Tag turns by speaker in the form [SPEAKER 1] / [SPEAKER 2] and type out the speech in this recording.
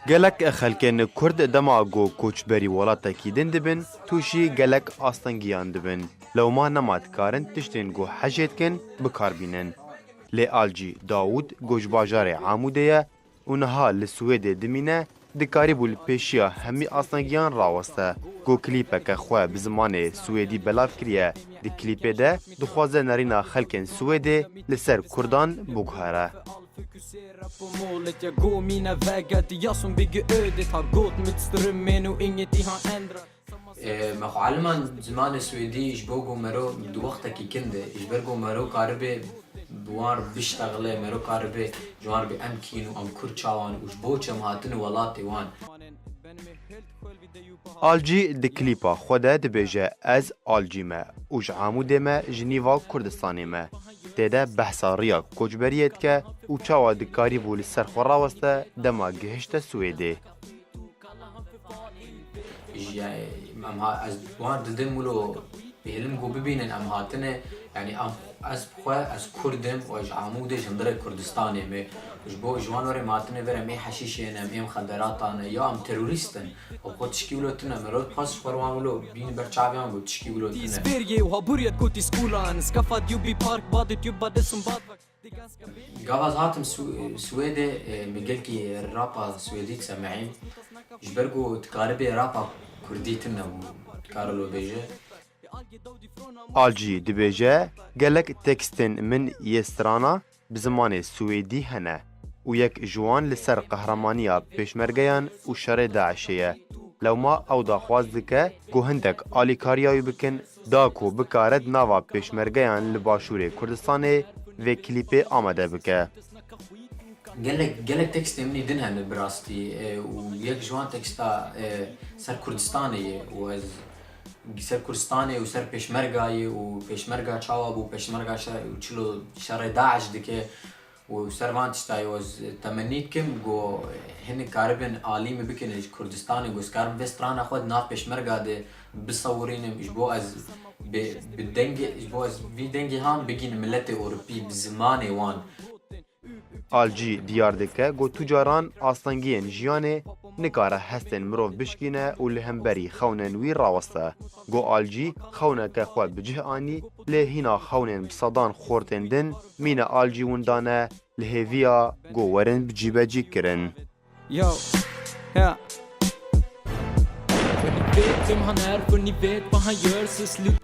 [SPEAKER 1] Gelek xelkên Kurd dema got koçberî welatekî din dibin, tûşî gelek astengiyan dibin. Lewma nema dikarin tiştên got hejê dikin bikarbînin. Lê alcî Dawûd got ji bajarê Amûdê ye û niha li Swêdê dimîne, dikarîbû li pêşiya hemî astengiyan raweste. Got klîpeke xwe bi zimanê Swêdî belav kiriye. Di klîpê de dixwaze nerîna xelkên Swêdê li ser Kurdan biguhere.
[SPEAKER 2] Fokusera på målet, jag går mina vägar. Det är jag som bygger ödet. Har gått mot strömmen och ingenting har ändrat.
[SPEAKER 3] مخو علمان زمان سويدي جبوغو مرو دو وقتكي كنده جبرغو مرو قاربي بوار بيشتغله مرو قاربي جوار بي امكينو ام كورچاوان وجبو چمهاتن ولاتي وان
[SPEAKER 1] Alcî di klîpa xwe de dibêje ez alcî me û ji Amûdê me ji nîva Kurdistanê me. Tê de behsa rêya koçberiyê dike û çawa dikarîbû li ser xwe raweste dema gihişte Swêdê.
[SPEAKER 3] ام ها از وان ددم ولو بهلم جو ببينن ام هاتنه يعني ام از خو از كردم واج عموده جندره كردستاني مي جبو جوان وري ماتنه ورا مي حشيشين ام مخدراتان يا ام تيروريستن و خود تشكيلوتنا مرات خاص فروان ولو بين برچاويان بو تشكيلوتنا
[SPEAKER 2] Sverige och har börjat gå till skolan. Skaffat jobb i parkbadet, jobbade som badvakt. Det är ganska
[SPEAKER 3] جواز هاتم سويدي مجلكي رابا سويديك سمعين جبرجو تقاربي رابا كرديتنا وتقارلو بيجي
[SPEAKER 1] Alcî dibêje gelek tekstên min yê strana bi zimanê Swêdî hene û yek ji wan li ser qehremanîya pêşmergeyan û şerê Daişê ye. Lewma ew daxwaz dike ku hindek alîkariya wî bikin da ku bikare di nava pêşmergeyan li Başûrê Kurdistanê vê klîpê amade bike.
[SPEAKER 3] قالك تكست مني دنها براستي وياك جوان تكستا سر كردستاني سر كردستاني وسر بيشمرقاي وبيشمرقا تشاوب وبيشمرقا وشلو شر داعش دكي وسر وانتشتاي وز تمنيت كم جو هن كاربن عالم بكن كردستاني جو سكارم فيسترانا خود ناف بيشمرقا دي بصورين اجبو از بالدنجي اجبو از في دنجي هان بجين ملتي اوروبي بزماني وان
[SPEAKER 1] Alcî diyar dike got tucaran astengiyên jiyanê nikare hestên mirov bişkîne û li hemberî xewnên wî raweste. Got alcî xewneke xwe bi cih anî lê hîna xewnên bi sedan xortên din mîne alcî windan e li hêviya got werin bi cîbecî kirin.
[SPEAKER 2] Yo, ja. För ni vet vem han är, för ni vet vad han gör, så slut